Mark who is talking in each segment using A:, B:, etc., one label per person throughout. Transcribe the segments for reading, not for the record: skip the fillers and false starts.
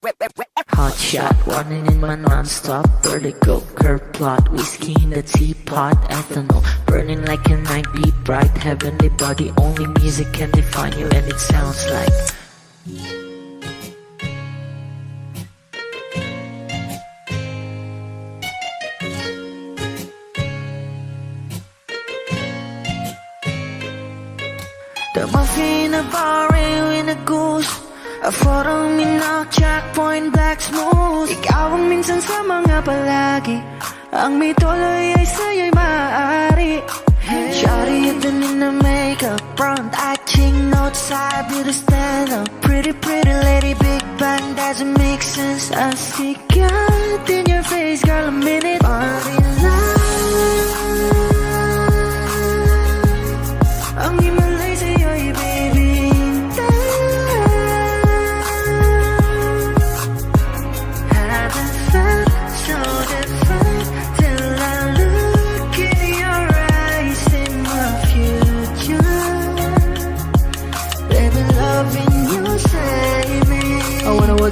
A: Hot shot, running in my non-stop vertigo. Curve plot, whiskey in the teapot. Ethanol, burning like a night beat bright. Heavenly body, only music can define you, and it sounds like the muffin, a bar, in a goose. A photo, minok, checkpoint, black smooth. Ikaw ang minsan sa mga palagi. Ang may tuloy ay sa'yo'y maaari. Shawty, you done in the makeup, front eye, ching, note side, beauty stand up. Pretty, pretty lady, big bang, doesn't make sense. I see God in your face, girl, a minute. Body love. Ang himalay sa'yo'y baby.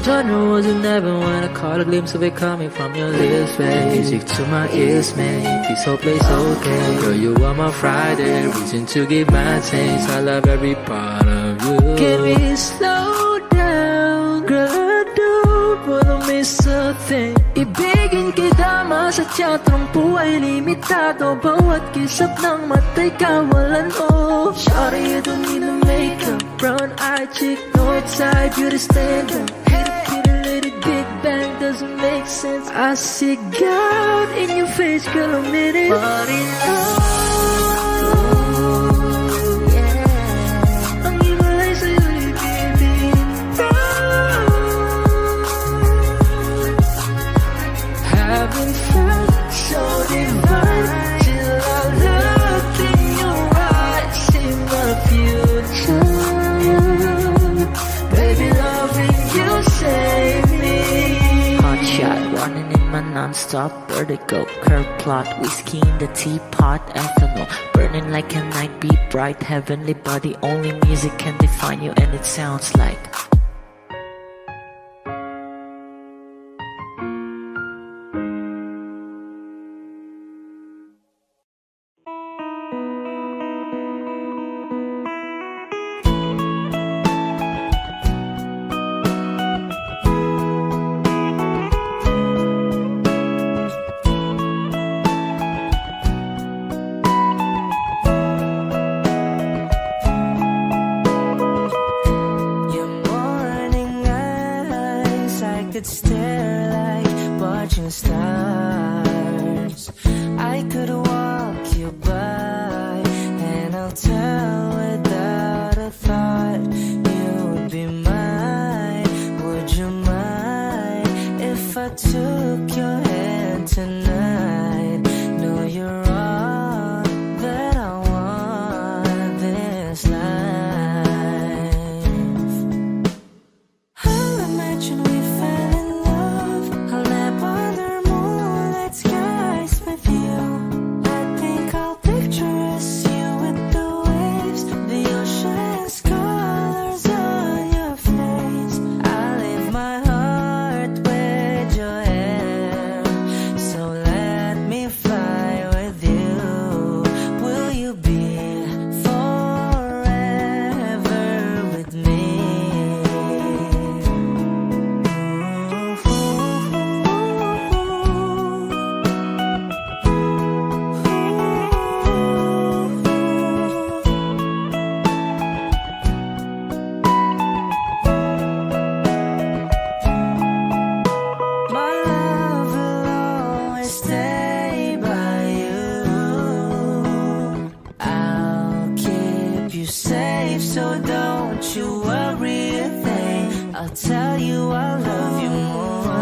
A: Genre wasn't never when I caught a glimpse of it coming from your lips, babe. Music to my ears, man. This whole place okay. Girl, you are my Friday, reason to give my taste. I love every part of you. Can we slow down? Girl, I don't wanna miss a thing. Ibigin kita, masadya trangpo ay limitado. Bawat kisap ng mata'y kawalan mo. Shawty, you don't need no makeup. Brown eye chick, north side, beauty standard. Big bang doesn't make sense. I see God in your face, girl, a minute. Body love, yeah. Ang himalay sa'yo'y baby. Haven't felt so divine till I looked in your eyes, in my future. Baby, loving you save me. Hot shot, running in my non-stop vertigo. Curve plot, whiskey in the teapot. Ethanol, burning like a night beat bright. Heavenly body, only music can define you, and it sounds like could stare like watching stars. I could walk you by, and I'll tell without a thought you would be mine. Would you mind if I took your hand tonight? No, you're wrong, that I want this life. I'll imagine we fell in love. I'll nap under moonlit skies with you. I think I'll picture us, you with the waves, the ocean's colors on your face. I'll leave my heart with your hair, so let me fly with you. Will you be forever with me? My love will always stay by you. I'll keep you safe, so don't you worry a thing. I'll tell you I love you more.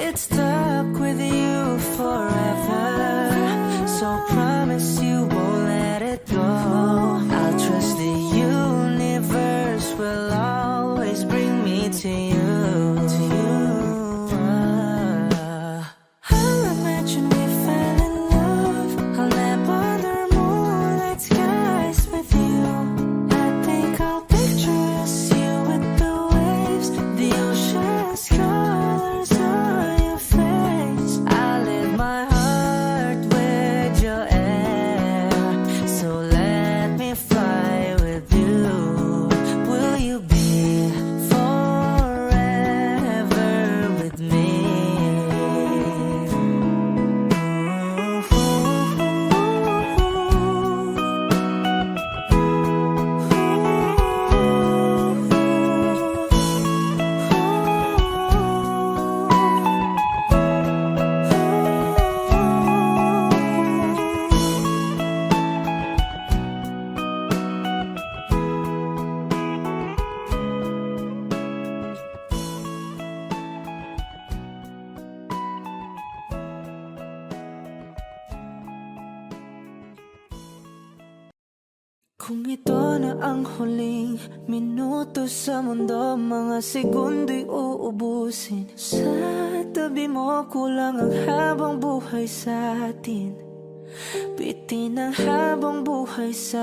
A: It's stuck with you forever, so promise you won't let it go. I'll trust the universe will always bring me to you. I'll imagine we fell in love. I'll nap under moonlit skies with you. I think I'll picture us, you with the waves, the
B: Kung ito na ang huling minuto sa mundo, mga segundo'y uubusin. Sa tabi mo kulang ang habang buhay sa atin. Bitin ang habang buhay sa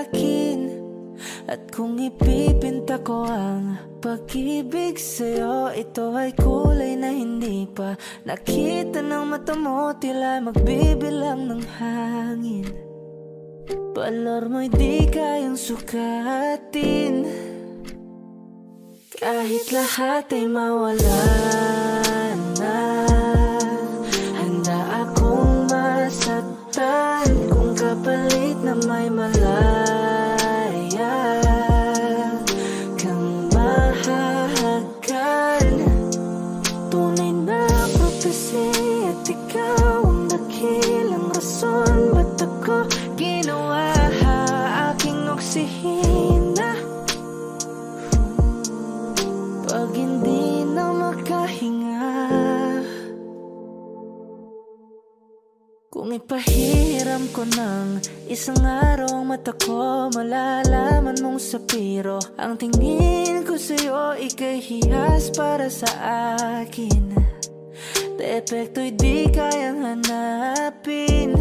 B: akin. At kung ipipinta ko ang pag-ibig sa'yo, ito ay kulay na hindi pa nakita ng mata mo, tila magbibilang ng hangin. Balor mo'y di kayang sukatin. Kahit lahat ay mawala na, handa akong masaktan kung kapalit na may malaya kang mahahagan. Tunay na prophecy at ikaw ang dakilang rason ba't ako ginawa aking oksihina. Pag hindi na makahinga, kung ipahiram ko ng isang araw ang mata ko, malalaman mong sapiro ang tingin ko sa'yo, ika'y hiyas para sa akin. Depekto'y di kayang hanapin.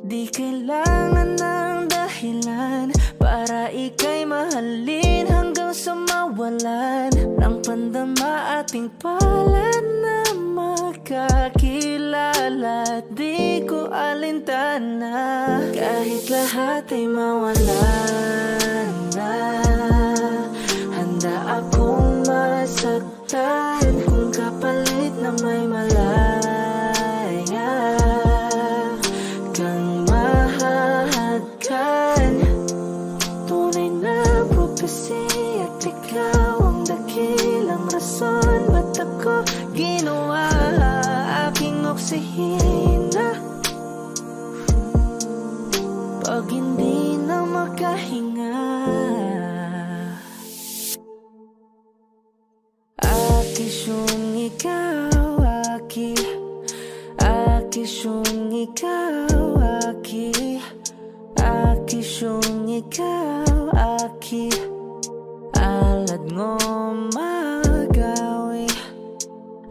B: Di kailangan ng dahilan para ika'y mahalin hanggang sa mawalan ng pandama ating palad na magkakilala. Di ko alintana kahit lahat ay mawalan na, handa akong masaktan kung kapalit na may malaya kang mahahagan. Tunay na prophecy at ikaw ang dakilang rason ba't ako ginawa aking oksihina. Pag hindi na makahinga, akisyong ikaw, akisyong ikaw, akisyong ikaw, alad ngo magawi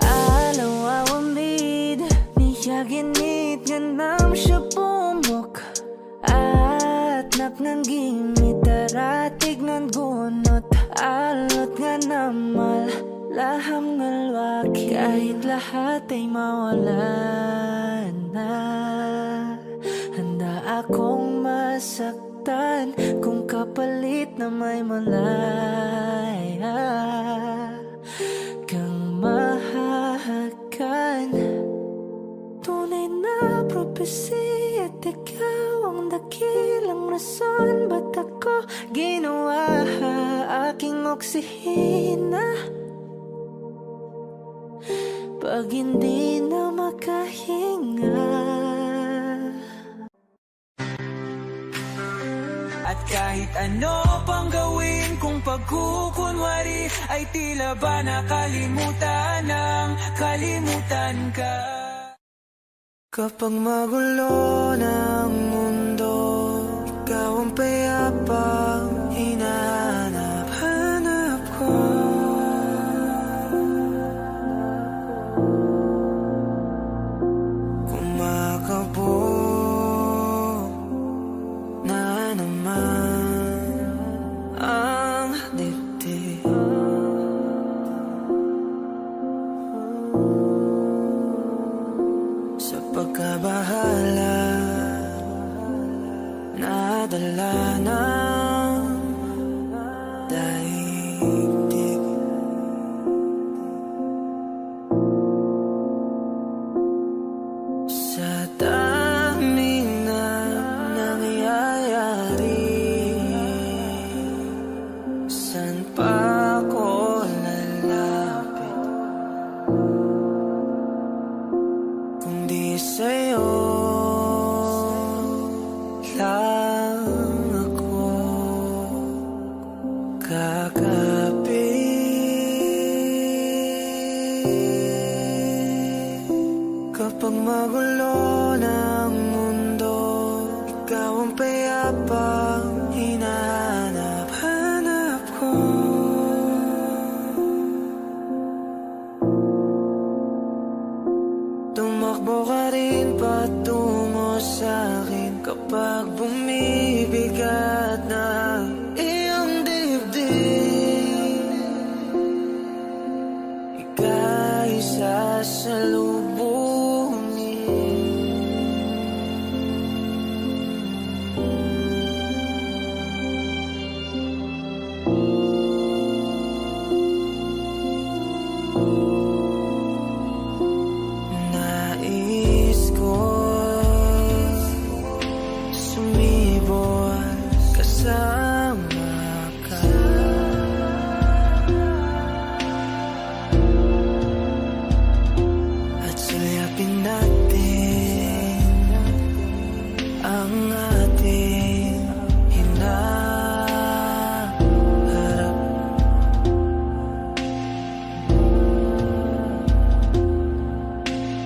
B: alaw awamid niyaginit ganam siya bumok at naknanggimit daratig ng gunot alot nga namal laham ngalwaki. Kahit lahat ay mawala na, handa akong masaktan kung kapalit na may malaya kang mahahagan. Tunay na prophecy at ikaw ang dakilang rason ba't ako ginawa aking oksihina. Pag hindi na makahinga,
C: at kahit ano pang gawin kung pagkukunwari ay tila ba nakalimutan ng kalimutan ka.
B: kapag magulo ng mundo, ikaw ang payapang hinahanap ko. Kumakabog na naman ang dibdib. Sa pagkabahala, nadala ng daigdig. Sa daming na nangyayari, saan pa ko lalapit kundi sa'yo lang ako kakapit. Kapag magulo ng mundo, ikaw ang payapang Tumakbo ka rin patungo sa'kin kapag bumibigat na ang iyong dibdib. Ika'y sasalubungin. Nais ko sumibol kasama ka. At sulyapin natin ang ating hinaharap.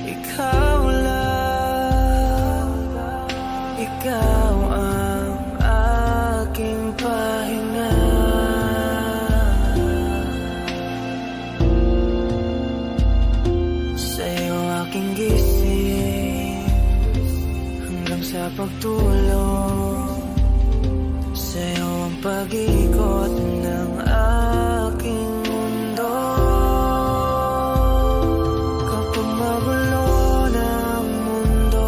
B: Ikaw lang, ikaw ang aking pahinga. Sa'yo aking gising hanggang sa pagtulog. Sa'yo ang pag-ikot ng aking mundo. Kapag magulo ng mundo,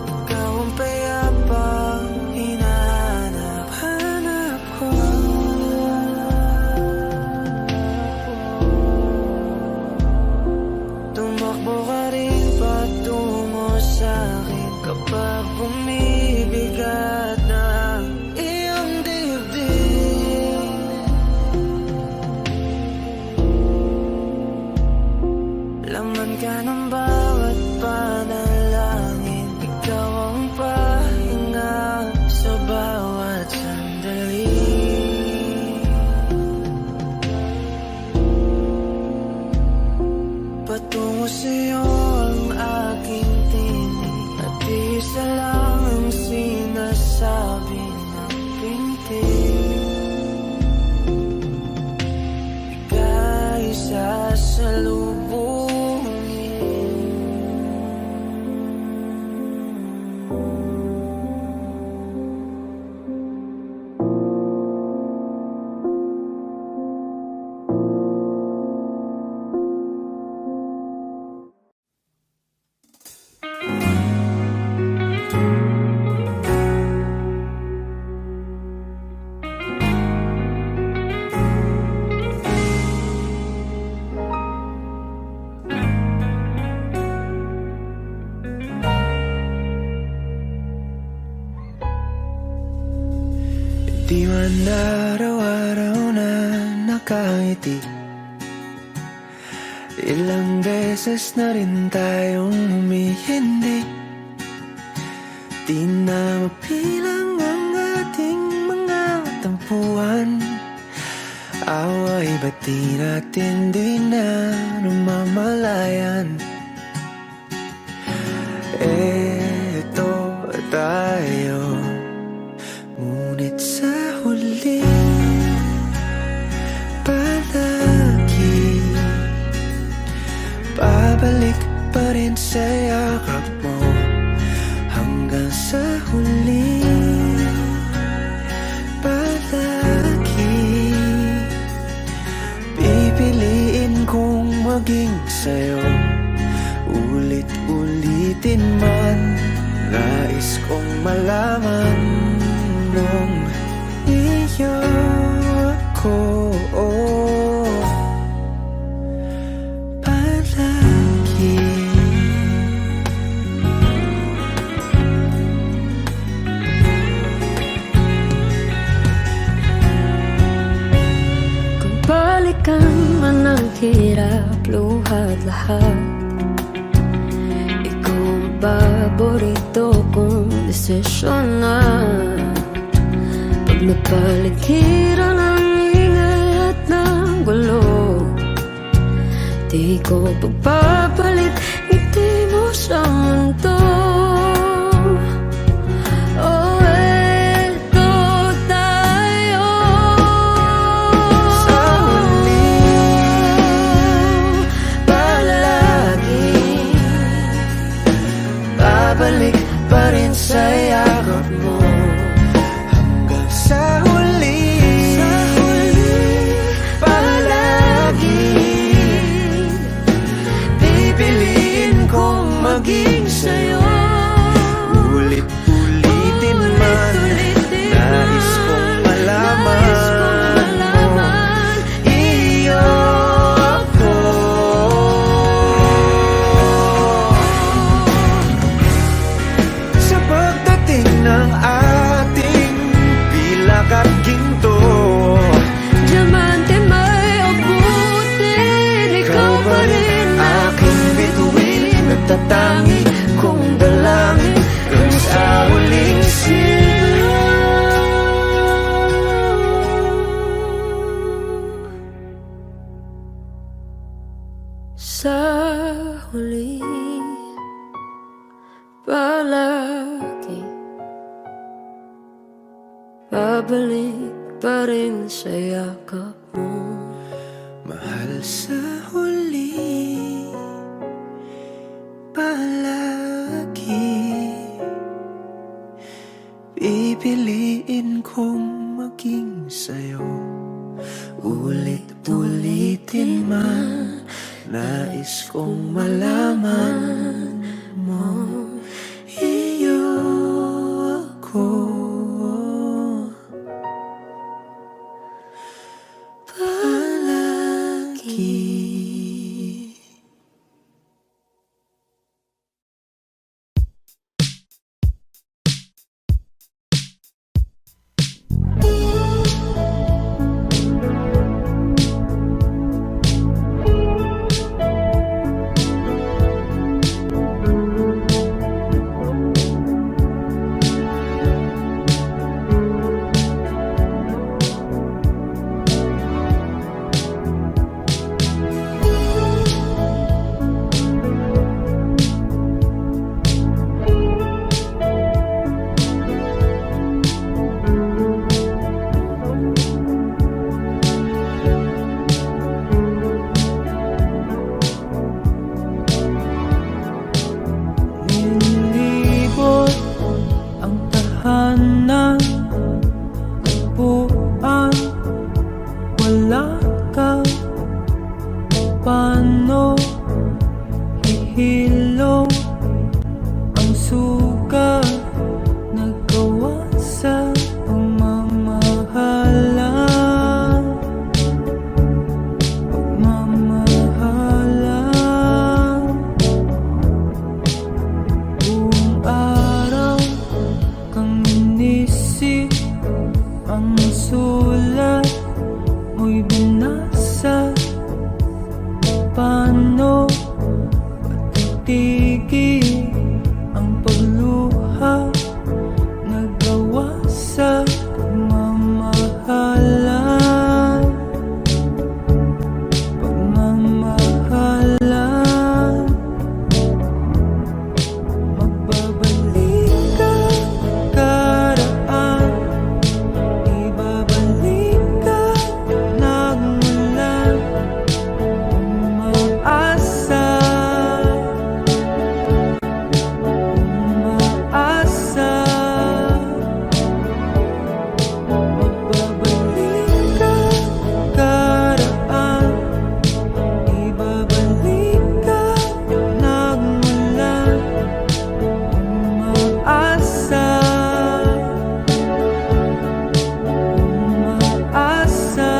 B: ikaw ang payapang hinahanap-hanap ko. Tumakbo ka rin patungo sa'kin kapag bumibigat na ang iyong dibdib. Laman ka ng bawat panalangin. Ikaw ang pahinga sa bawat sandali. Patungo sa'yo ang aking tinig, at isa lang ang sinasabi ng pintig. Ika'y
D: Di man araw-araw na nakangiti. Ilang beses na rin tayong humihindi. Di na mapilang ang ating mga tampuhan. Away ba't di natin di na namamalayan? Eto tayo, ngunit sa huli palagi babalik pa rin sa yakap mo. Hanggang sa huli palagi pipiliin kong maging sa'yo. Ulit-ulitin man, nais kong malaman nung iyo ako palagi.
E: Kung balikan man ang hirap, luhat lahat, ikaw ang paborito kong desisyon na. Pag napaligiran ang ingay at ng gulo, di ko pagpapalit ngiti mo sa mundo. Oh, eto tayo
D: Sa huli
E: palagi.
D: tangi kong dalangin kung sa huling
E: Sa huli, palagi babalik pa rin sa yakap mo.
D: mahal sa huli, palagi pipiliin kong maging sa'yo. Ulit-ulitin man, nais kong malaman mo, iyo ako. Palagi. Nilibot ang tahanan, buwan, wala ka. Paano hihilom ang sugat nagawa sa pagmamahalan? Buong araw kang inisip, ang sulat mo'y binasa. Paano patitigil ang pagluha nagawa sa pagmamahalan? Magbabalik ka karaan, ibabalik ka nagmula. Umaasa, magbabalik ka karaan, ibabalik ka nagmula. Umaasa, umaasa.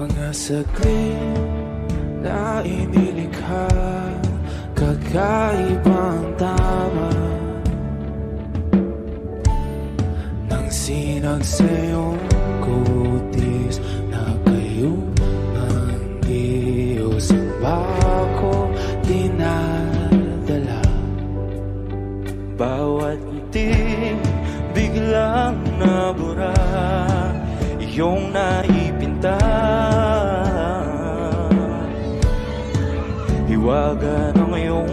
D: Mga saglit na inilikha, kakaibang tama nang sinag sa iyong kutis na kayo ng Diyos ang bako dinadala. Bawat ngiti biglang nabura, iyong naipinta. Hiwaga ng iyong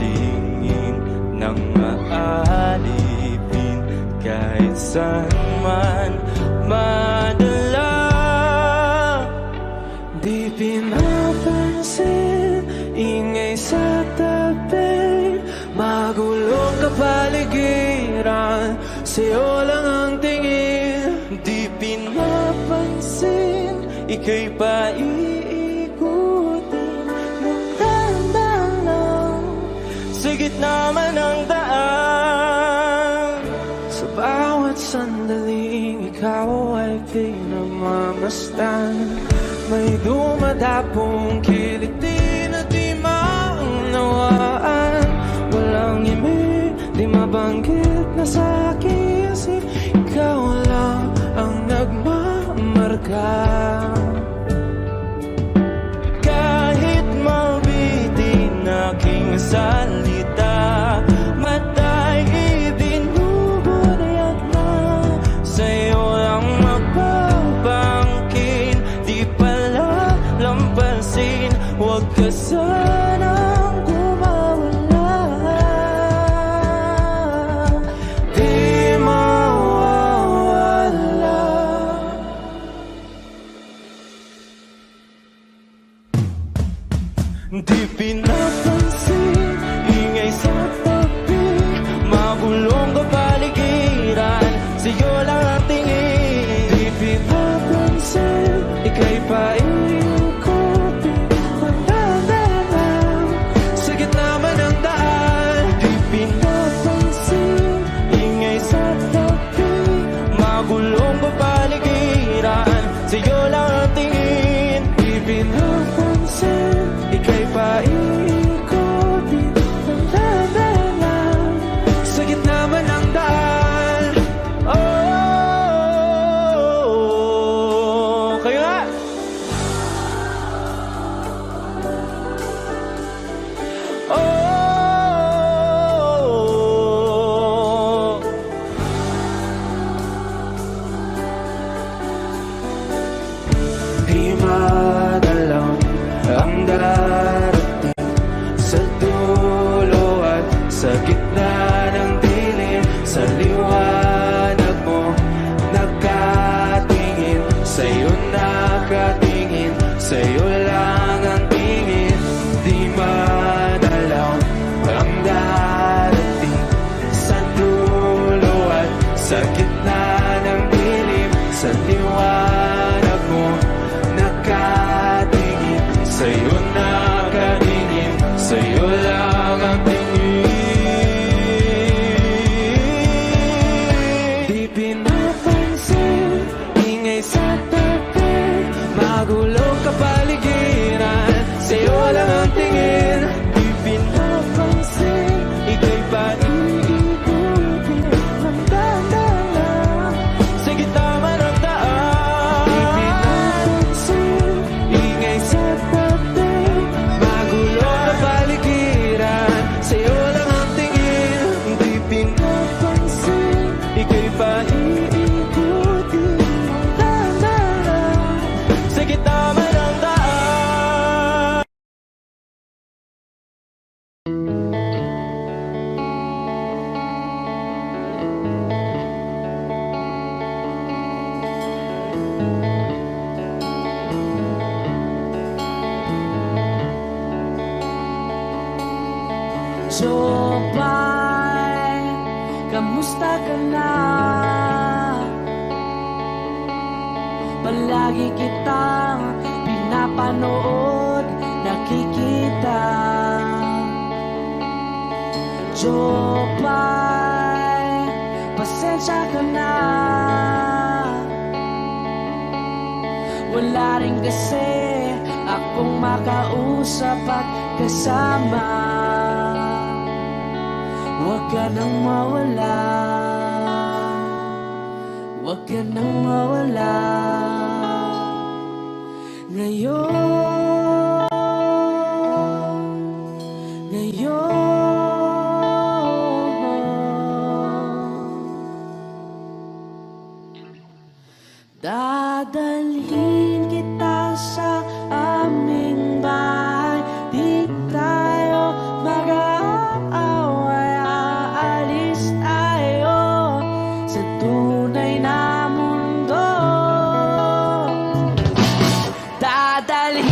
D: tingin nang maalipin kahit saan man madala. Di pinapa
C: sa'yo lang ang tingin. Di pinapansin, ika'y paiikutin ng dahan-dahan lang sa gitna man ng daan. Sa bawat sandaling ikaw ay pinagmamasdan, may dumadapong kiliti na di maunawaan. Walang imig, di mabanggit na sa aking isip, ikaw lang ang nagmamarka. Kahit mabitin aking salita, matay ibinubunayag na sa'yo lang magbabangkin. Di pala lampasin, huwag ka sanang kumawala. Di mawawala. Di pinapansin, ingay sa tabi, magulong kapaligiran, sa'yo lang ang tingin. Di pinapansin, ika'y paiikutin ng dahan-dahan sa gitna man ng daan. Di pinapansin, ingay sa tabi, magulong kapaligiran, sa'yo lang ang tingin. Di pinapansin, ika'y paiikutin ng dahan-dahan sa gitna man ng daan. Oh, kayo nga. Oh, di madalaw ang darating sa dulo at sa gitna ng dilim. Sa liwanag mo nakatingin, sa'yo nakatingin, sa'yo lang ang tingin. Di madalaw ang darating sa dulo at sa gitna ng dilim. Sa liwanag mo nakatingin, sa'yo nakatingin, sa'yo lang ang tingin. Di pinapansin, ingay sa tabi, magulong kapaligiran, sa'yo lang ang tingin. Di pinapansin, ika'y paiikutin ng dahan-dahan sa gitna man ng daan. Di pinapansin, ingay sa tabi, magulong kapaligiran, sa'yo lang ang tingin. Di pinapansin, ika'y paiikutin ng dahan-dahan sa gitna man ng daan.
B: Jopay, kamusta ka na? Palagi kitang pinapanood, nakikita. Jopay, pasensya ka na. Wala rin kasi akong makausap at kasama. Huwag ka nang mawala, huwag ka nang mawala. Ngayon, dadalhin kita sa aming bahay. Di tayo mag-aaway, aalis tayo sa tunay na mundo. Dadalhin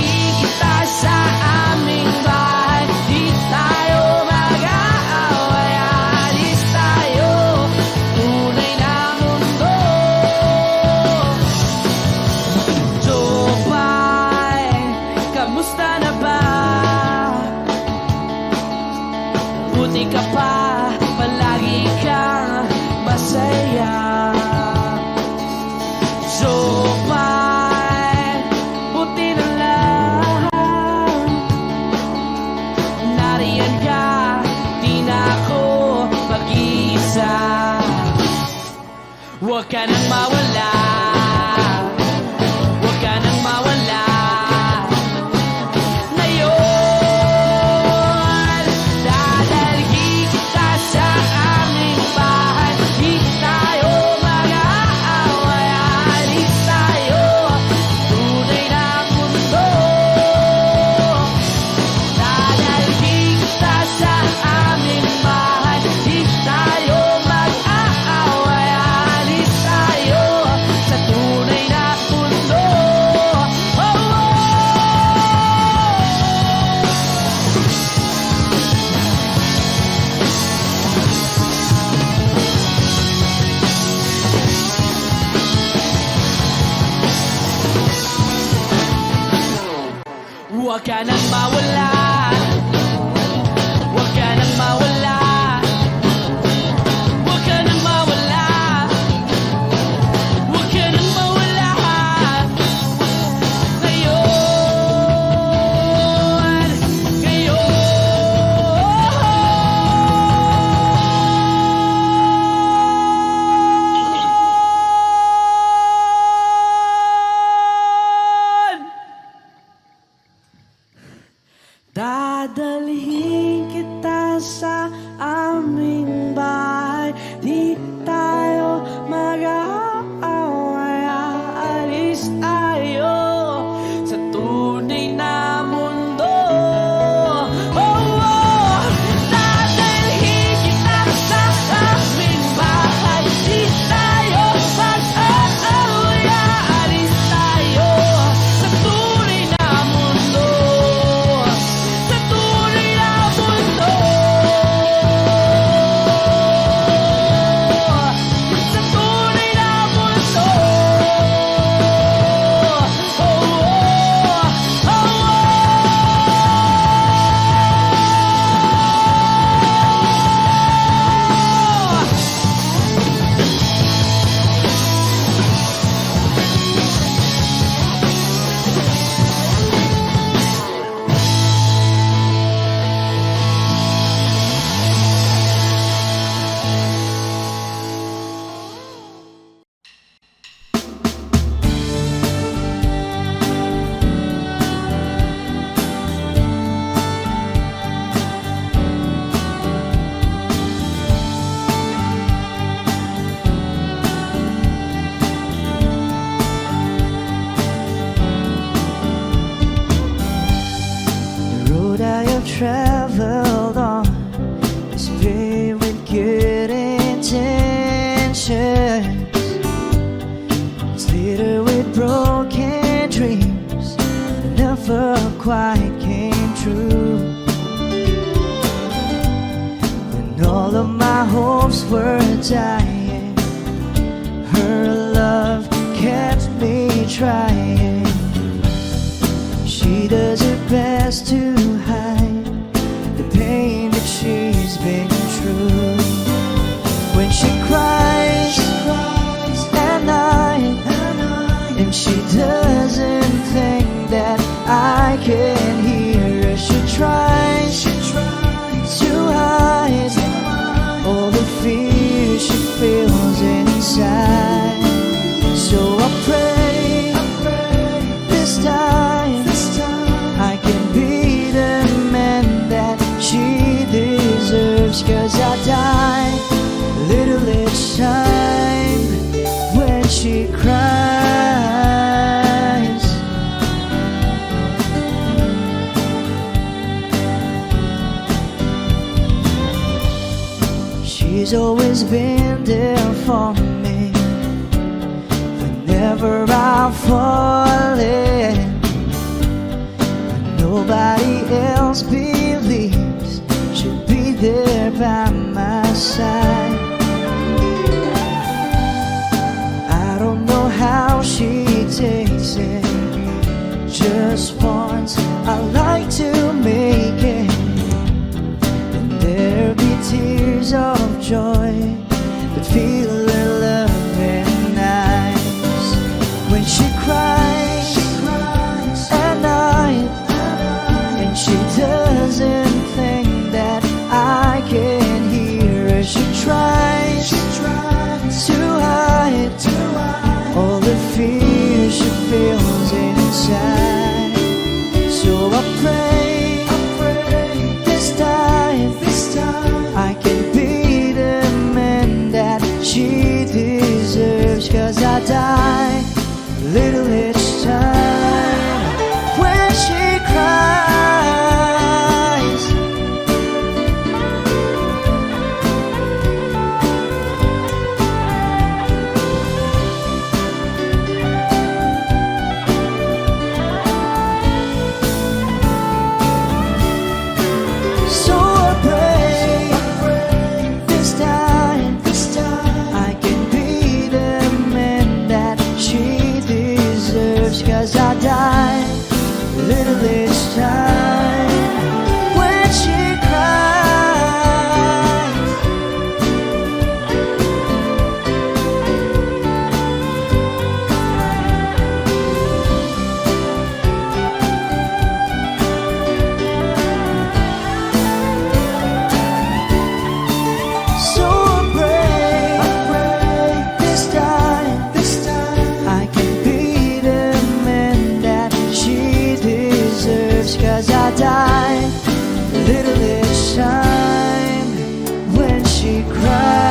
C: Huwag ka nang mawala, huwag ka nang mawala, huwag ka nang mawala, huwag ka nang mawala. Ngayon,
B: dadalhin kita sa aming bahay. Di tayo mag-aaway, aalis tayo sa tunay na mundo. Oh, oh, dadalhin kita sa aming bahay. Di tayo mag-aaway, aalis tayo sa tunay na mundo. Sa tunay na mundo. Sa tunay na mundo. Oh, oh, oh, The road I have traveled on is paved with good intentions. It's littered with broken dreams that never quite came true. When all of my hopes were dying, her love kept me trying. She does her best to hide the pain that she's been through. When she cries at night, and she doesn't think that I can hear her, she tries to hide all the fear she feels inside. So I pray this time I can be the man that she deserves. 'Cause I die a little each time when she cries. She's always been there for me whenever I'm falling. Nobody else believes she'll be there by my side. I don't know how she takes it. Just once I like to make it, and there'll be tears of joy that feel her loving eyes. When she cries at night, and she doesn't think that I can hear her, she tries to hide all the fear she feels inside. So I pray this time I can be the man that she deserves. 'Cause I die a little each time when she cries. So I pray this time I can be the man that she deserves. 'Cause I die a little each time when she cries. So I pray this time I can be the man that she deserves. 'Cause I die little each time when she cries.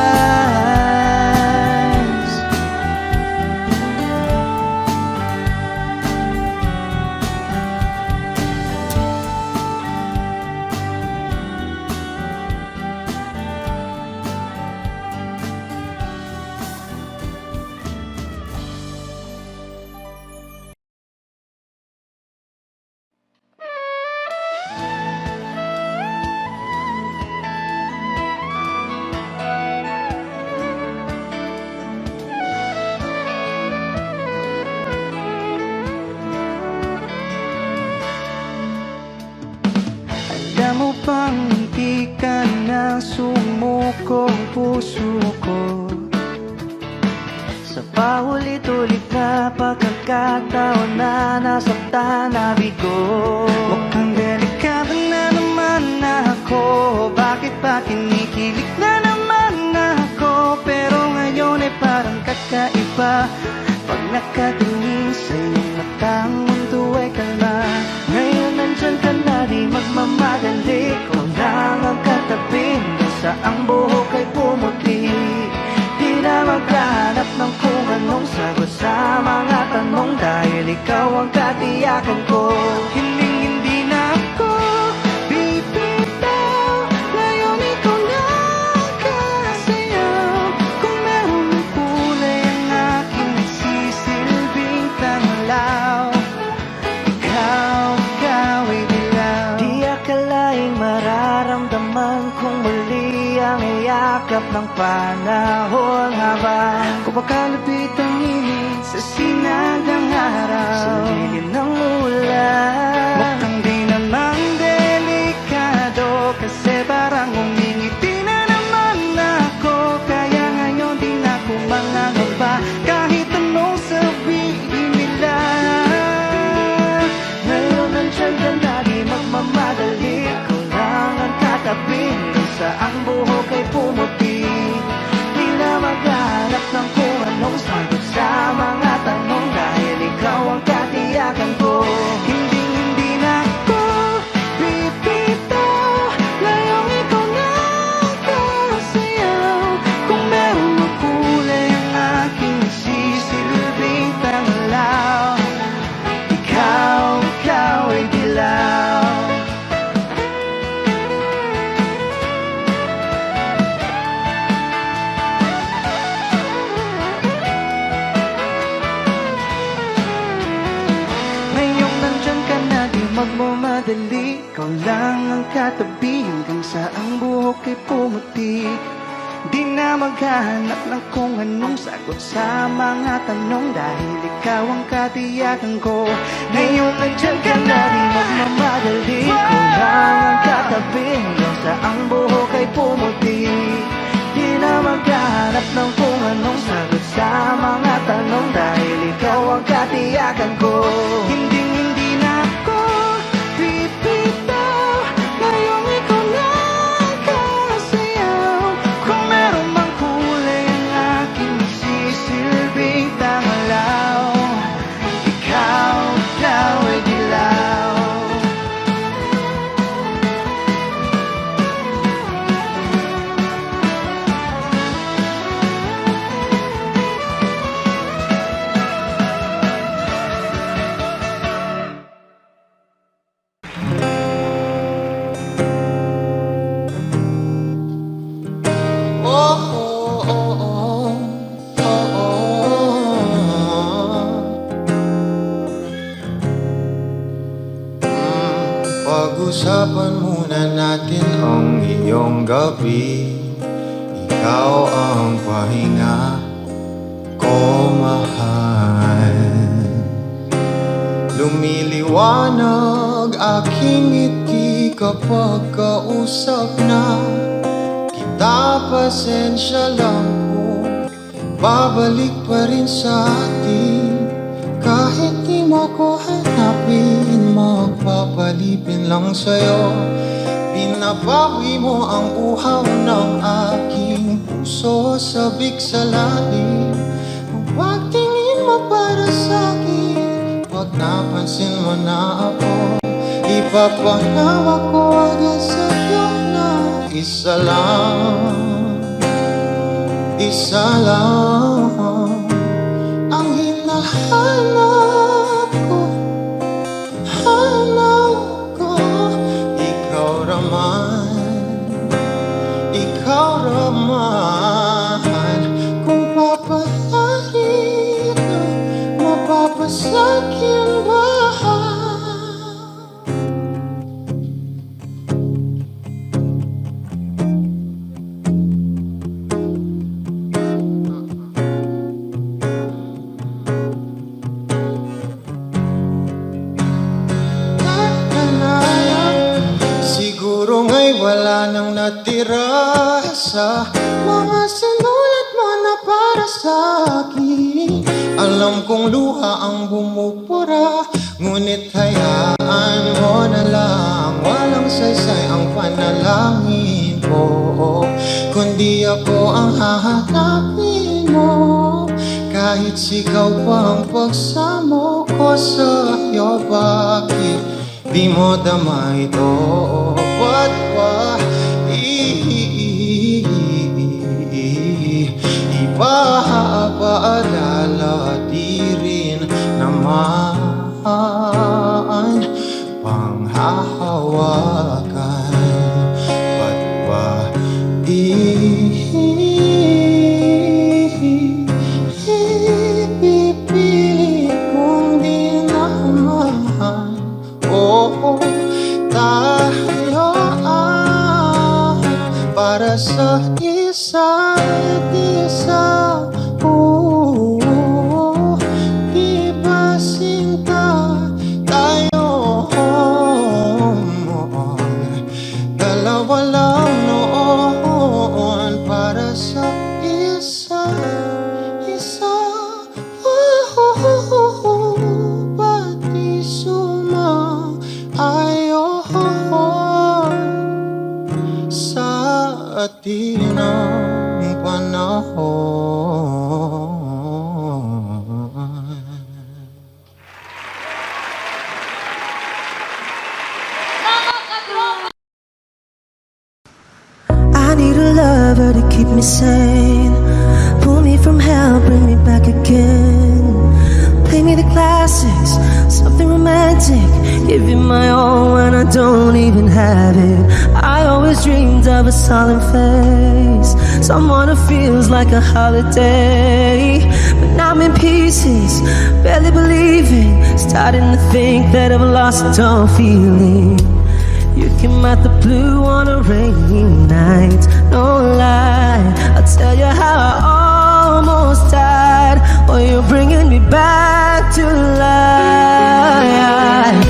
B: Alam mo bang hindi ka na sumukong puso ko? Sa paulit-ulit na pagkakataon na nasaktan na bigo. Mukhang delikado na naman ako. Bakit ba kinikilig na naman ako? Pero ngayon ay parang kakaiba. Pag nakatingin sa iyong matang mundo ay kalma. Ngayon nandyan ka na, di magmamadali. Kung lang ang katabi, sa ang buhok ay pumuti. Di na maghanap ng kung anong sagot sa mga tanong, dahil ikaw ang katiyakan ko. Hindi na ako bibitaw. Ngayon ikaw na ang kasayaw. Kung meron ng kulay ang aking nagsisilbing tanglaw, ikaw ay dilaw. Di akalaing mararamdaman kung muli ang iyakap ng panahon habang kumakalapit ang init sa sinag ng araw, sa lilim ng ulan. Mukhang di namang delikado, kasi parang umingiti na naman ako. Kaya ngayon di na ako mangangamba kahit anong sabihin nila. Ngayon nandyan ka na, di magmamadali. Ikaw lang ang katabi, sa ang buhok ay pumuti. Di na maghanap ng kung anong sagot sa mga tanong, dahil ikaw ang katiyakan ko. Hindi na ako bibitaw. Ngayong ikaw na ang kasayaw. Kung meron ng kulay ang aking nagsisilbing tanglaw, ikaw ay dilaw. Ngayong nandyan ka na, di magmamadali. Ikaw lang ang katabi hanggang sa ang buhok ay pumuti. Di na maghanap ng kung anong sagot sa mga tanong, dahil ikaw ang katiyakan ko. Ngayon nandyan ka na, di magmamadali. Ikaw lang ang katabi hanggang sa ang buhok ay pumuti. Di na maghanap ng kung anong sagot sa mga tanong, dahil ikaw ang katiyakan ko. Hindi na ako bibitaw. Ngayong ikaw na ang kasayaw. Kung meron mang kulay ang aking nagsisilbing tanglaw, ikaw ay dilaw.
F: Pag-usapan muna natin ang iyong gabi. Ikaw ang pahinga ko, mahal. Lumiliwanag aking ngiti kapag kausap na kita. Pasensya lang kung babalik pa rin sa atin. Kahit di mo ko hanapin, magpapalipin lang sa'yo. Pinabawi mo ang uhaw ng aking puso, sabik sa lalim. Pagtingin mo para sa'kin, pag napansin mo na ako, ipapanawa ko agad sa'yo na isa lang, isa lang ang hinahanap ko, hanap ko. Ikaw raman, kung papalarin ka, mapapasakin ba? Siguro nga'y wala nang natira sa mga sinulat mo na para sa'kin. Alam kong luha ang bumupura, ngunit hayaan mo na lang. Walang saysay ang panalangin ko, kundi ako ang hahanapin mo. Kahit sigaw pa ang pagsamo ko sa'yo, bakit di mo dama ito? Ba't ba ipapaalala? Di rin naman panghahawakan. Ba't ba ipipilit kung di naman? Oh, tayo para sa isa't isa. Di ba sinta tayo? Dalawa lang noon para sa isa't isa. Pati sumaayon sa atin ang panahon.
B: I need a lover to keep me sane, pull me from hell, bring me back again. Play me the classics, something romantic, give you my all when I don't even have it. I always dreamed of a solemn face, someone who feels like a holiday. But now I'm in pieces, barely believing, starting to think that I've lost all feeling. You came out the blue on a rainy night, no lie, I'll tell you how I almost died. Oh, you're bringing me back to life.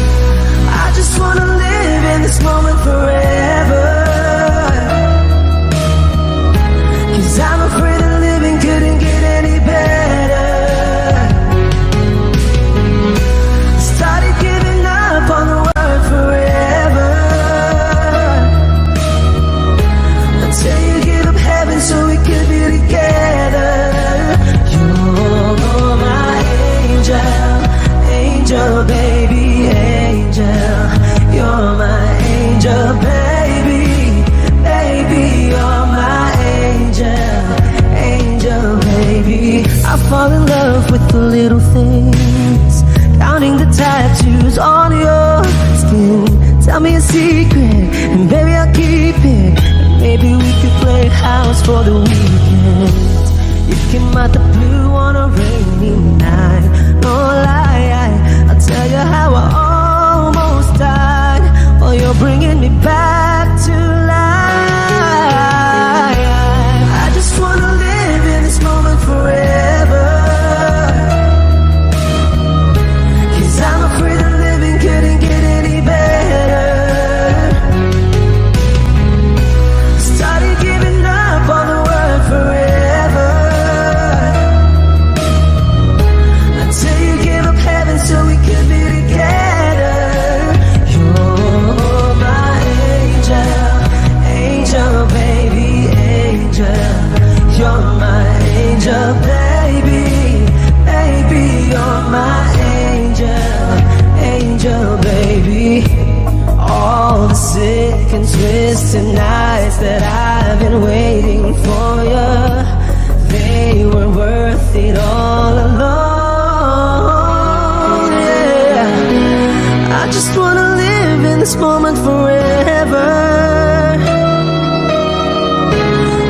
B: I just wanna live in this moment forever, 'cause I'm afraid that living couldn't get any better. Started giving up on the word forever, until you give up heaven so we could be together. You're my angel, angel baby, angel. You're my angel baby, baby. You're my angel, angel baby. I fall in love with the little things, counting the tattoos on your skin. Tell me a secret, and baby I'll keep it. And maybe we could play house for the weekend. You came out the blue on a rainy night, no lie, I'll tell you how I almost died. Oh, you're bringing me back to life. I just wanna live in this moment forever, 'cause I'm afraid that
D: the nights that I've been waiting for you, they were worth it all along. Yeah, I just wanna live in this moment forever,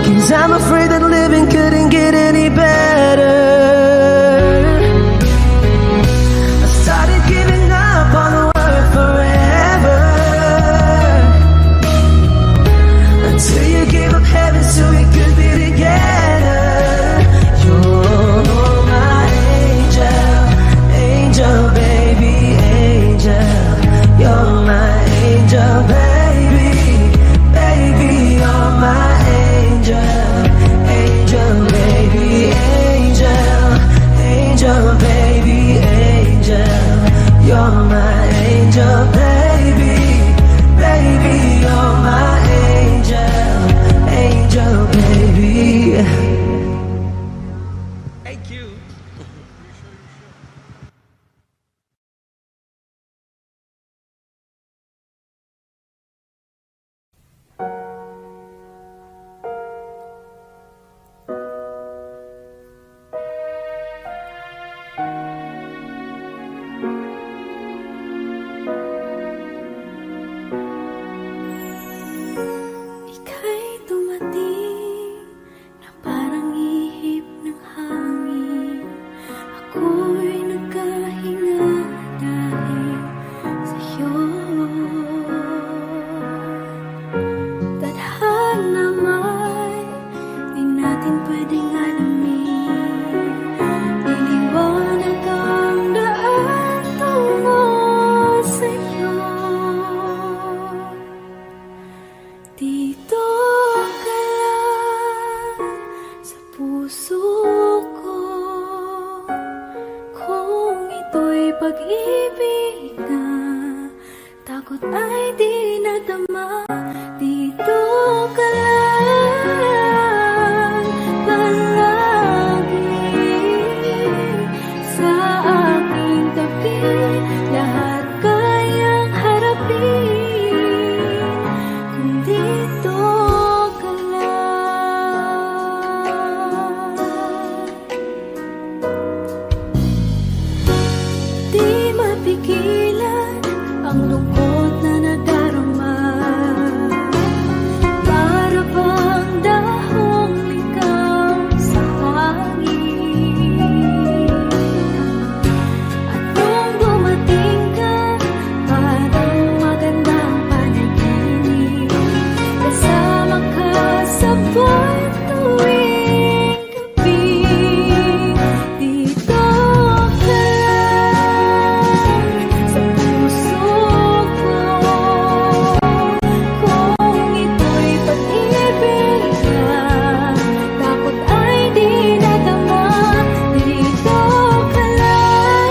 D: 'cause I'm afraid that living couldn't get any better. I started giving up on the word forever, until you gave up heaven so we could be together. You're my angel, angel baby, angel. You're my angel baby, baby, you're my angel, angel baby, angel, angel baby, angel. You're my angel baby, baby, you're my angel, angel baby.
G: Thank you.
E: Ika'y dumating na parang ihip ng hangin. Ako'y nagkahinga dahil sa'yo. Tadhana may di natin pwedeng alamin. Iniwanag ang daan tungo sa'yo. Dito ka lang sa puso ko, kung ito'y pag-ibig na takot ay di nadama. Dito ka lang palagi sa aking tabi, lahat kayang harapin kung dito ka lang. Di mapigilan ang lungkot na nadarama, para bang dahong likaw sa hangin. At nung dumating ka, parang magandang panaginip, kasama ka sa buwan tuwing gabi. Dito ka lang sa puso ko, kung ito'y pag-ibig na takot ay di nadama. Dito ka lang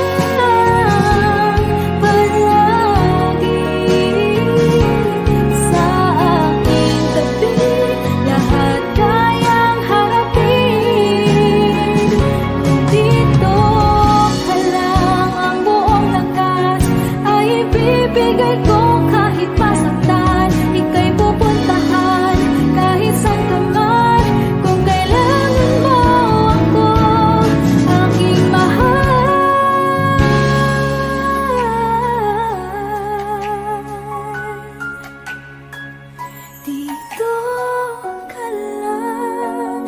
E: palagi sa aking tabi, lahat kayang harapin kung dito ka lang. Ang buong lakas ay ibibigay ko kahit masaktan. Ika'y pupuntahan kahit saan ka man, kung kailangan mo ako, aking mahal. Dito ka lang,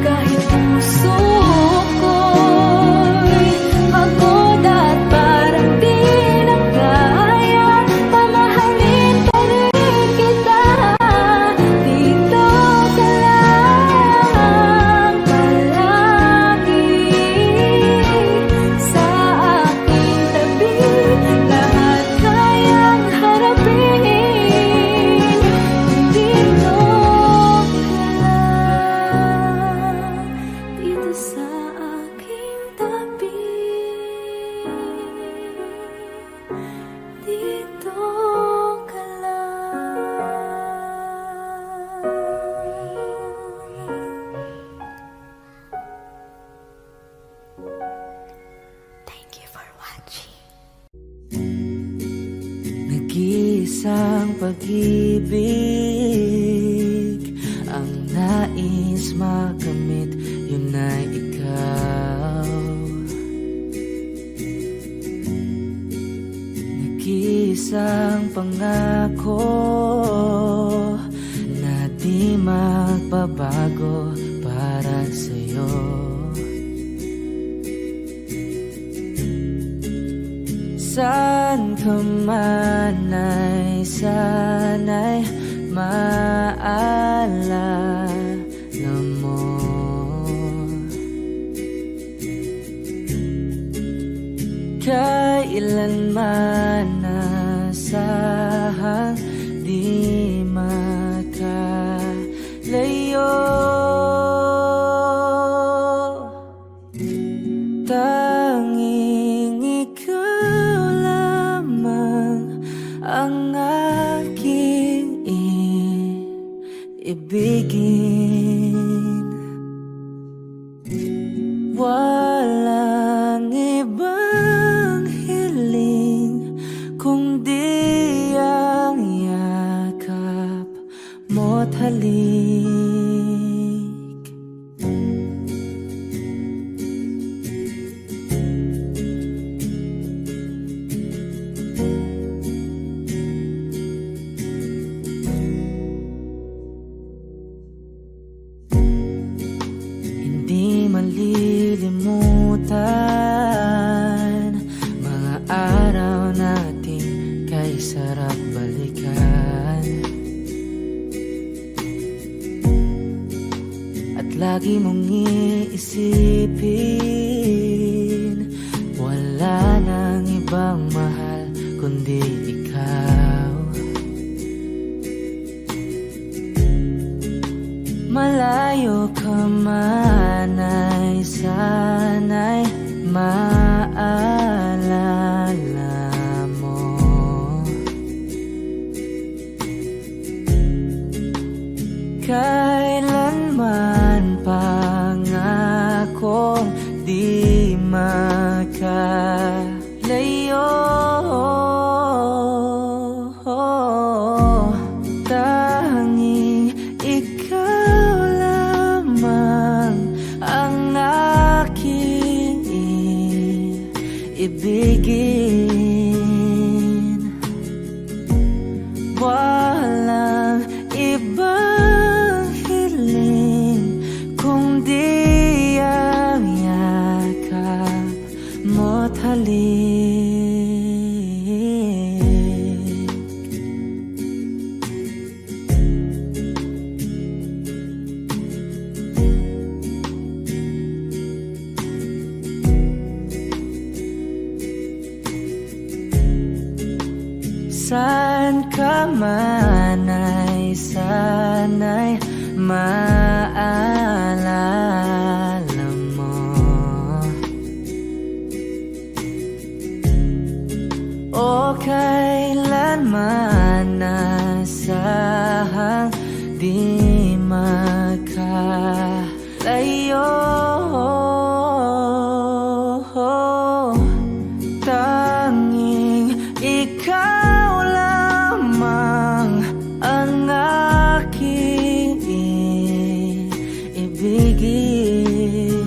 E: kahit puso ko'y pagod at parang di na kaya, pamahalin pa rin kita. Dito ka lang palagi sa aking tabi, lahat kayang harapin kung dito ka lang, dito sa aking tabi, dito ka lang. Thank you for watching.
D: Nag-iisang pag-ibig
B: nais makamit, yun ay ikaw. Nag-iisang pangako na di magbabago para sa'yo. Saan ka man ay sana'y maalala mo. Kailanman nasahang di makalayo. Tanging ikaw lamang ang aking ibigin. Walang ibang hiling kundi ang yakap mo't halik. Hindi malilimutan mga araw nating kay sarap balikan. At lagi mong iisipin, wala nang ibang mahal kundi ikaw. Malayo ka man ay sana'y maalala mo. Kailanman pangakong di makalayo. Tanging ikaw lamang ang aking ibigin. Walang ibang hiling kundi ang yakap mo't halik. Saan ka man ay sana'y maalala mo. O kailanman nasahang di makalayo. Tanging ikaw lamang ang aking ibigin.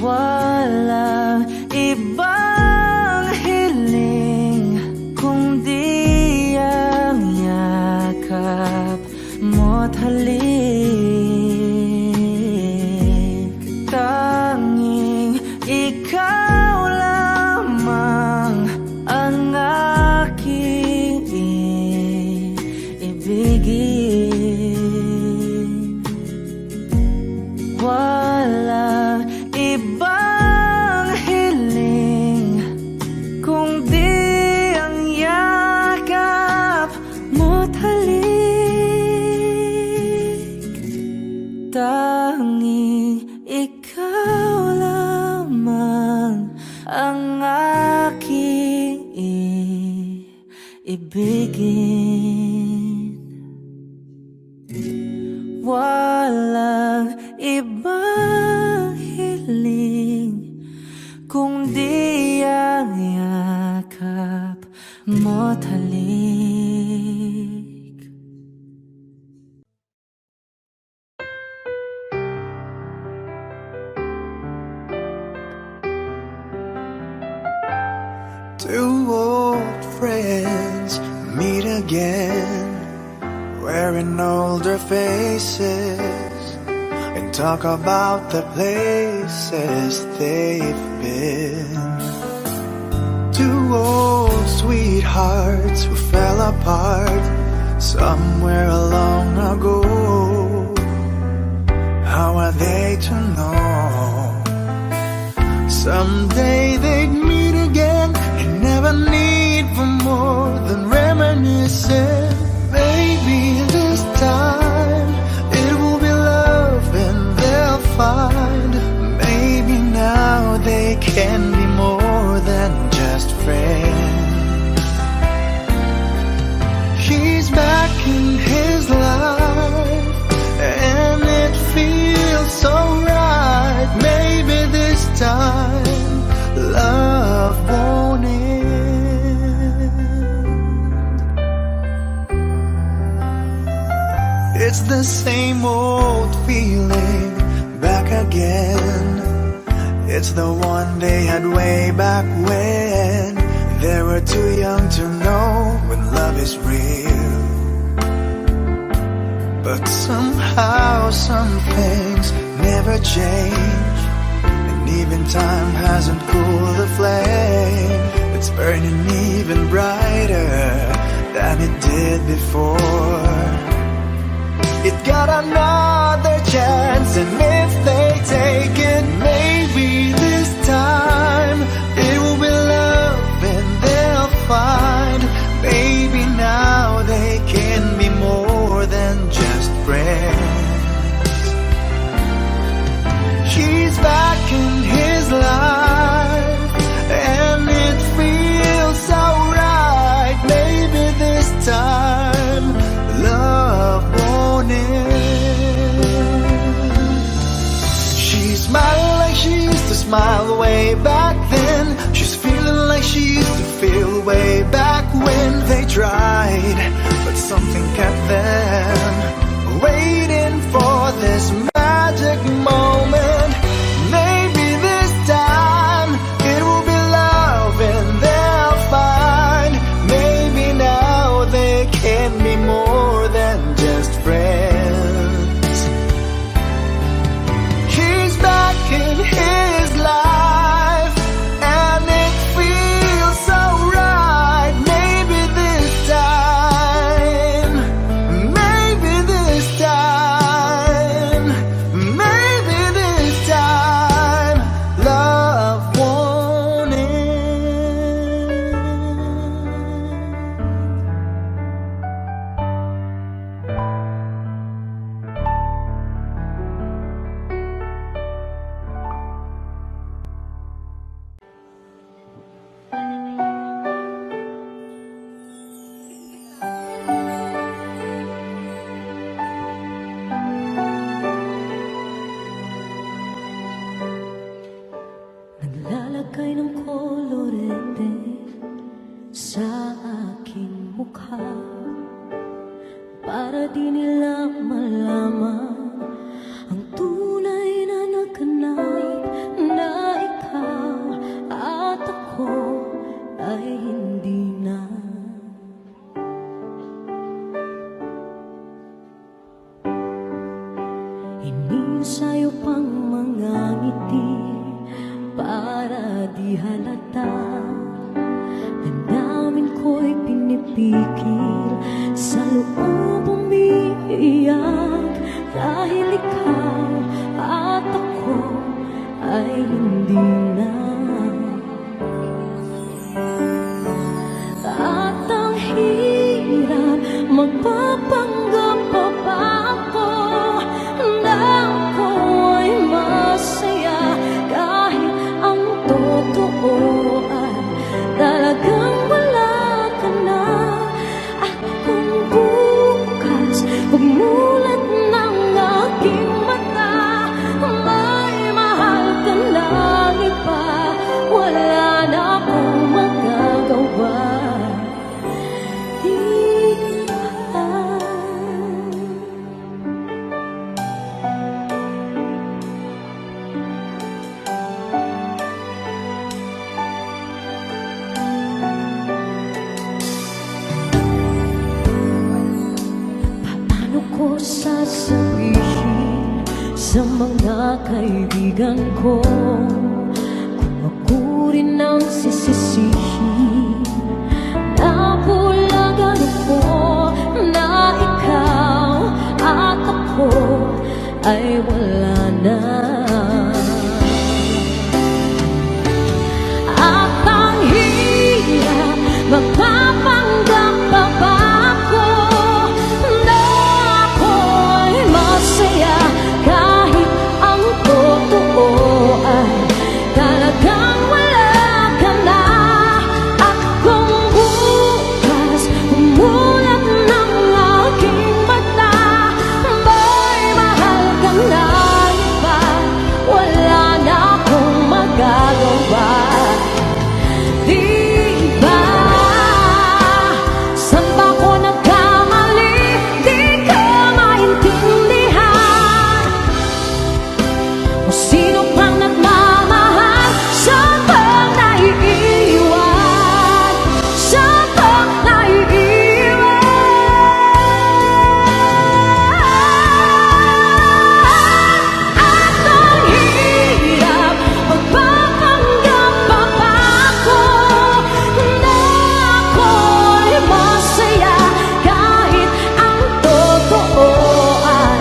B: Walang ibang hiling kundi ang yakap mo't halik. Tanging ikaw lamang ang aking ibigin. Walang ibang hiling kundi ang yakap mo't halik. Tanging ikaw lamang ang aking ibigin. Walang ibang hiling kundi ang yakap mo't halik.
G: Two old friends meet again, wearing older faces, and talk about the places they've been. Two old sweethearts who fell apart somewhere long ago. How are they to know? Someday they'd meet again and never need for more than reminiscing. Maybe this time it will be love and they'll find. Maybe now they can be more than just friends. He's back in his life and it feels so right. Maybe this time love won't end. It's the same old feeling back again. It's the one they had way back when they were too young to know when love is real. But somehow some things never change, and even time hasn't cooled the flame. It's burning even brighter than it did before. It got another chance, and if they take it, maybe this time it will be love and they'll find. Maybe now they can be more than just friends. She's back in his life and it feels so right. Maybe this time love won't end. She's smiling like she used to smile way back then. She's feeling like she used to feel way back when they tried, but something kept them waiting for this magic moment. Maybe this time it will be love and they'll find. Maybe now they can be more than just friends. He's back in his life and it feels so right. Maybe this time, maybe this time, maybe this time love won't end.
E: Naglalagay ng kolorete sa aking mukha para di nila malaman ang tunay na naganap, na ikaw at ako ay hindi na. Inisayo pang mga ngiti para di halata. Damdamin ko'y pinipigil, sa loob umiiyak, dahil ikaw at ako ay hindi na. At ang hirap, magpapanggap pa ba ako na ako ay masaya, kahit ang totoo ay talagang wala ka na. At kung bukas pagmulat ng aking mata, may mahal ka lang iba, wala na akong magagawa. Di ba
D: kaibigan ko. Kung ako rin ang sisisihin, nabulagan ako na ikaw at ako ay wala na. At ang hirap magpapanggap pa ba ako na ako'y masaya kahit ang totoo ay talagang wala ka na. At kung bukas umulan ng aking mata, may mahal ka na iba, wala na akong magagawa. Di ba? Saan ba ko nagkamali? Di ko maintindihan. Kung sino pang nagmamahal, saan bang naiiwan? Saan bang naiiwan? At ang hirap magpapanggap pa ba ako na ako'y masaya kahit ang totoo ay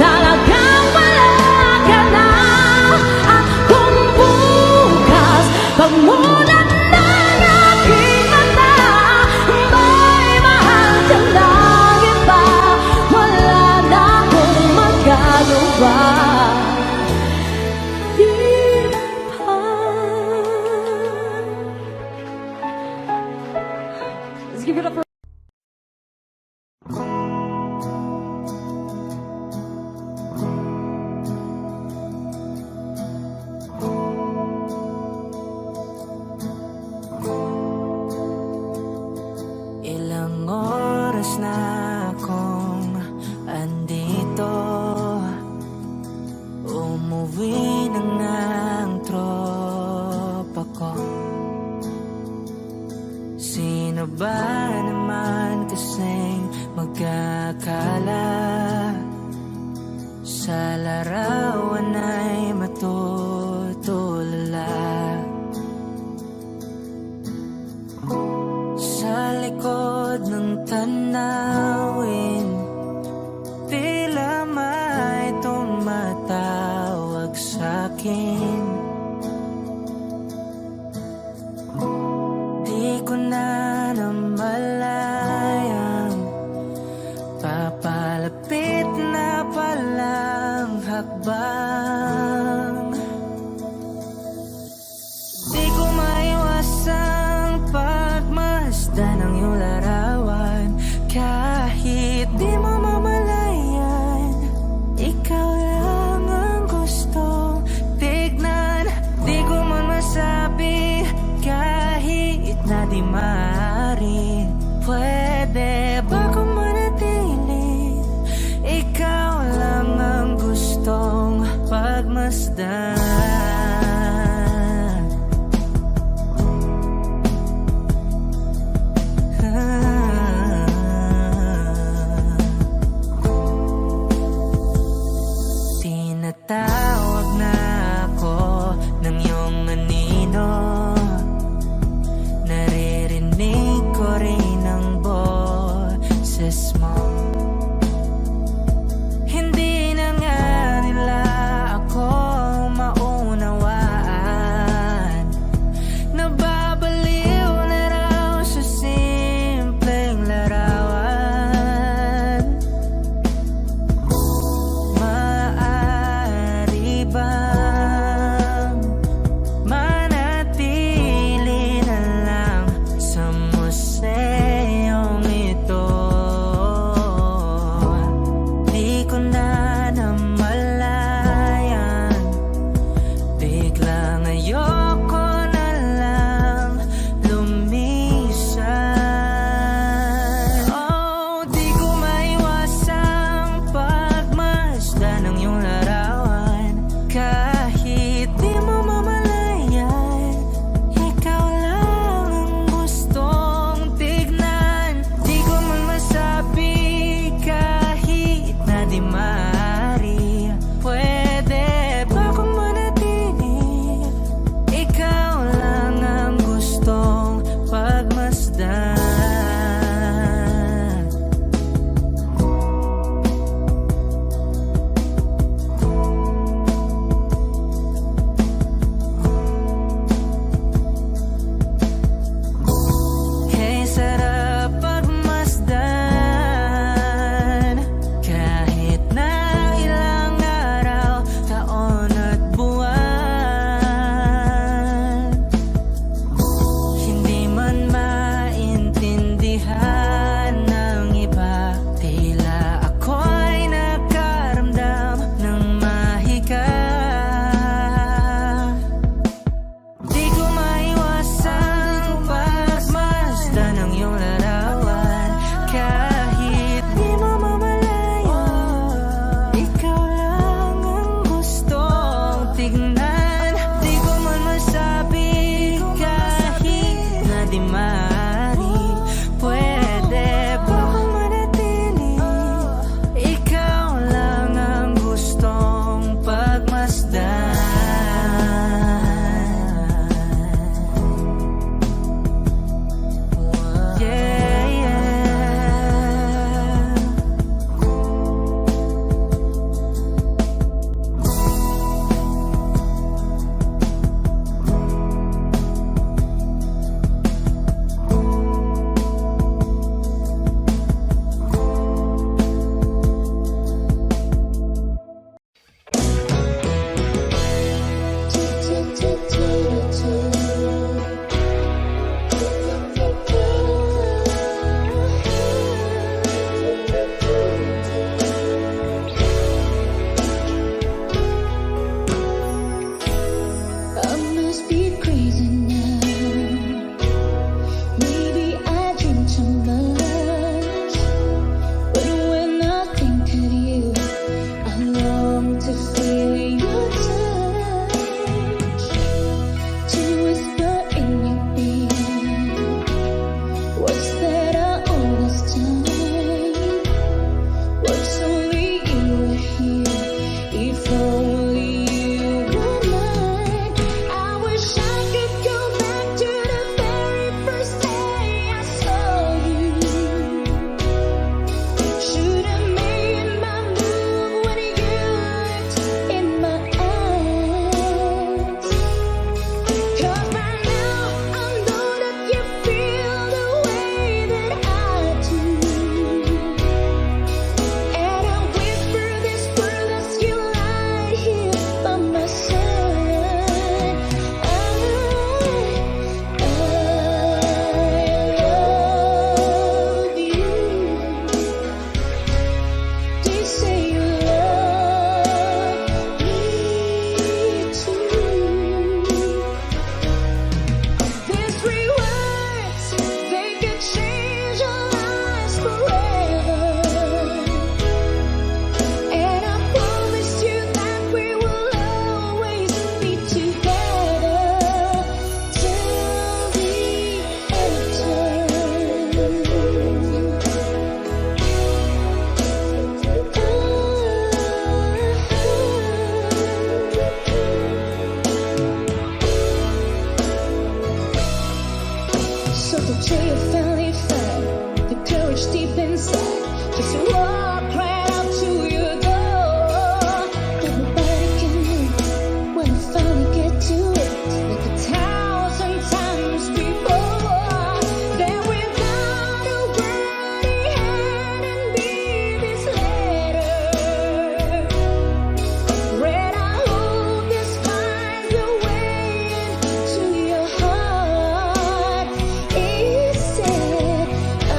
D: talagang wala ka na. At kung bukas pagmulan ng aking mata, may mahal ka na iba, wala na akong magagawa. Di ba? Let's give it up for
B: Ilang oras na akong andito, umuwi na nga ang tropa ko. Sino ba naman kasing magkakala sa larawan ay matutulala? Sa likod ng tanawin, tila may tumatawag sa'kin. Di ko na namalayang papalapit na palang hakbang. Di ko maiwasang pagmasdan ng iyong larawan. Kahit di mo mamalayan, ikaw lang ang gustong tignan. Di ko man masabi kahit na di maaari. Pwede ba kung manatili? Ikaw lang ang gustong pagmasdan. Tinatawag na ako ng iyong anino, naririnig ko rin ang boses
E: So today you finally find the courage deep inside, just to walk right out to your door. Everybody can move when you finally get to it, like 1,000 times before. Then without a word he had and be this letter. Read, I hope this finds a way into your heart. It said, I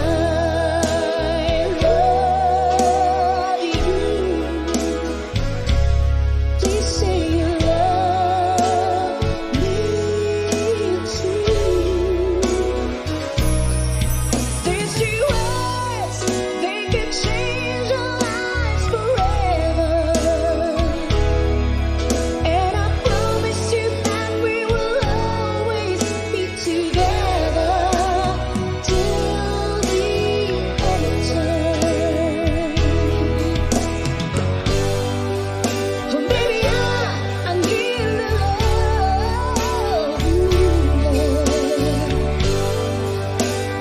E: love you. Please say you love me too. These few words, they could change our lives forever. And I promise you that we will always be together till the end of time. Oh baby, I need love you.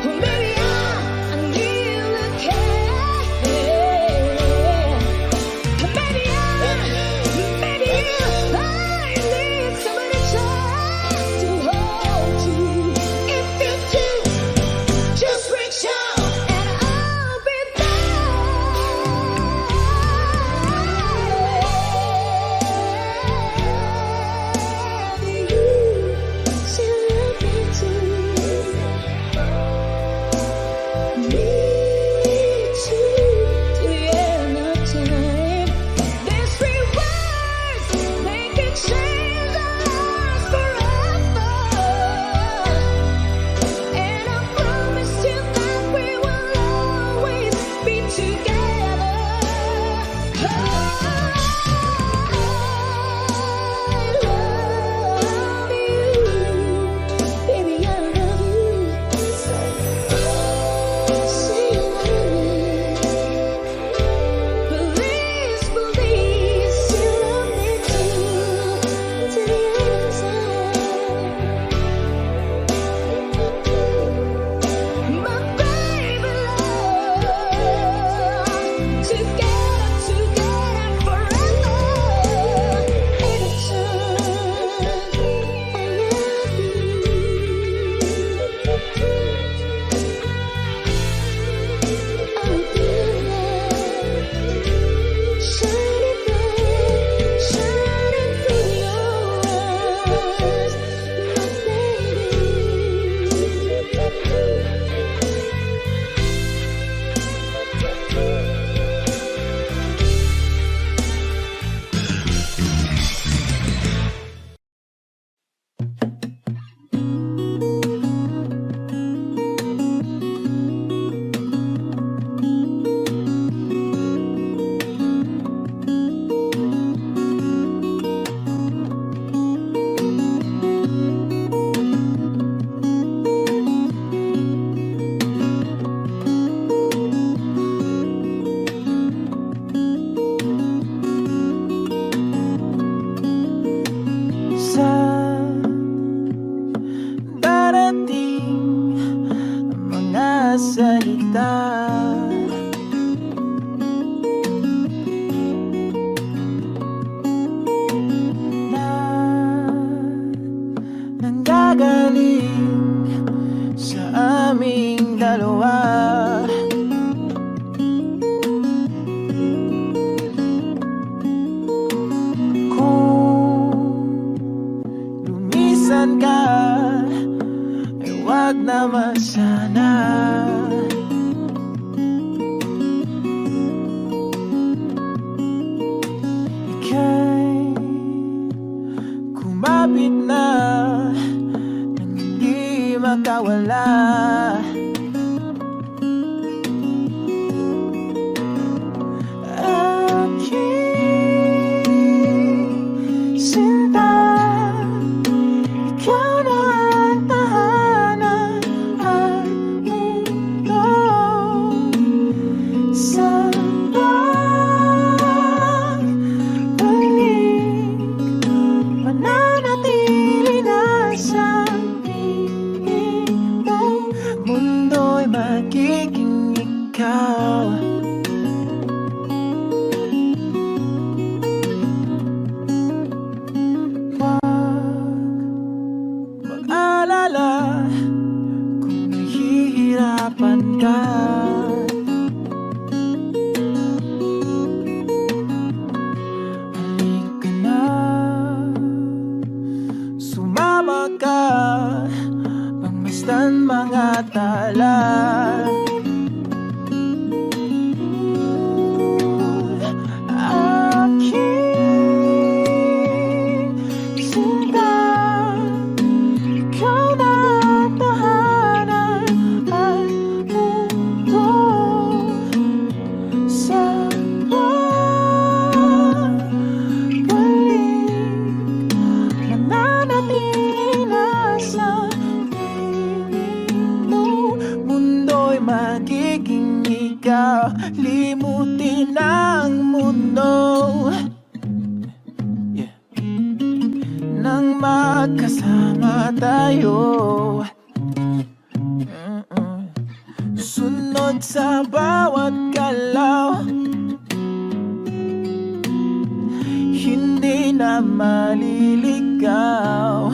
E: Oh baby, I need the care. Baby, I need somebody just to hold you. If you do, just reach out and I'll be there. You still love me too. Me too, to the end of time. These three words, they can change our lives forever. And I promise you that we will always be together. I love you, baby, I love you. Say you love me. Please, please, you love me too. To the end of time. My baby love. Together forever.
C: Sa darating mga salita, na nanggagaling sa aming dalawa. Lumisan ka, ay wag naman sana. Ika'y kumapit na nang hindi makawala. Aking sinta, ikaw na ang tahanan at mundo. Sa pagbalik, mananatili na sa piling mo.
G: magiging ikaw. Mag-alala kung nahihirapan ka. Halika na, sumama ka, pagmasdan mga tala. Aking sinta, ikaw na ang tahanan at mundo sa pagbalik. Mananatili na sa piling mo, mundo'y magiging ikaw. Limutin ang mundo nang magkasama tayo. Sunod sa bawat galaw, hindi na maliligaw.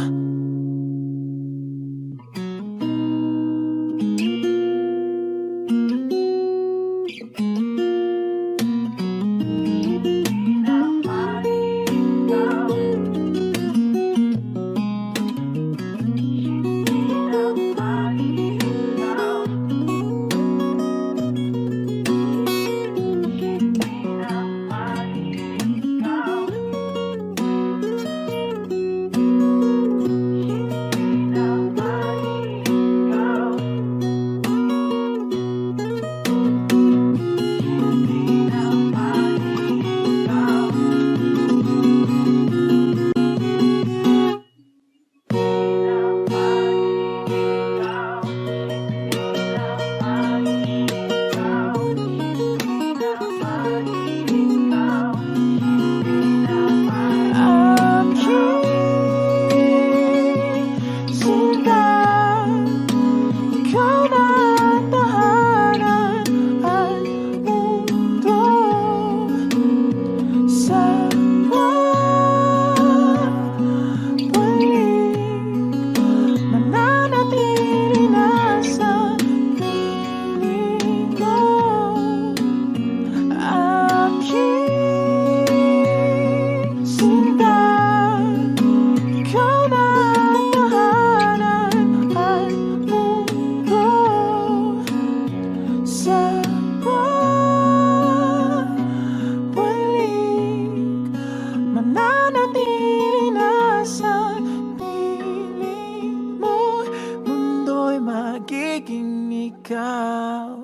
G: Mananatili na sa piling mo, mundo'y magiging ikaw.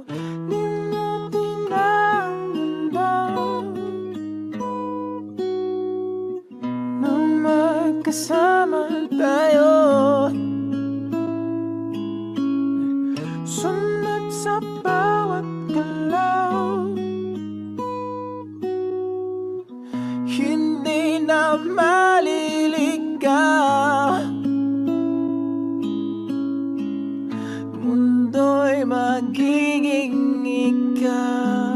G: Limutin ang mundo nang magkasama tayo. Sunod sa bawat galaw, hindi na maliligaw. Mundo'y magiging ikaw.